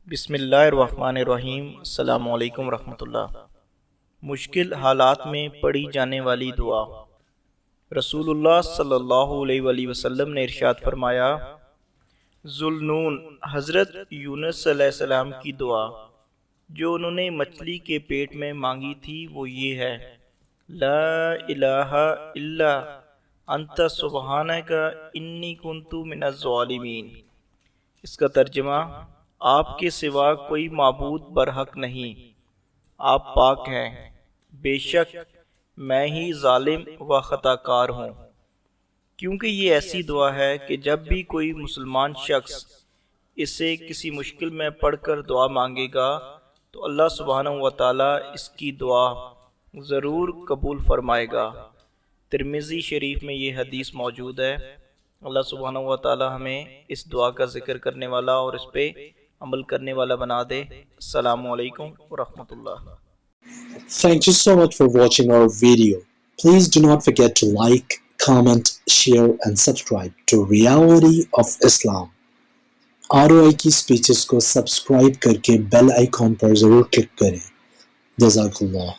بسم اللہ الرحمن الرحیم۔ السلام علیکم ورحمۃ اللہ۔ مشکل حالات میں پڑھی جانے والی دعا۔ رسول اللہ صلی اللہ علیہ وآلہ وسلم نے ارشاد فرمایا، ذوالنون حضرت یونس علیہ السلام کی دعا جو انہوں نے مچھلی کے پیٹ میں مانگی تھی وہ یہ ہے، لا الہ الا انت سبحانک انی کنت من الظالمین۔ اس کا ترجمہ، آپ کے سوا کوئی معبود برحق نہیں، آپ پاک ہیں، بے شک میں ہی ظالم و خطا کار ہوں۔ کیونکہ یہ ایسی دعا ہے کہ جب بھی کوئی مسلمان شخص اسے کسی مشکل میں پڑھ کر دعا مانگے گا تو اللہ سبحانہ و تعالیٰ اس کی دعا ضرور قبول فرمائے گا۔ ترمذی شریف میں یہ حدیث موجود ہے۔ اللہ سبحانہ و تعالیٰ ہمیں اس دعا کا ذکر کرنے والا اور اس پہ عمل کرنے والا بنا دے۔ السلام علیکم ورحمۃ اللہ۔ Thank you so much for watching our video. Please do not forget to like, comment, share and subscribe to Reality of Islam. ROI کی سپیچز کو سبسکرائب کر کے بیل آئیکن پر ضرور کلک کریں۔ جزاک اللہ۔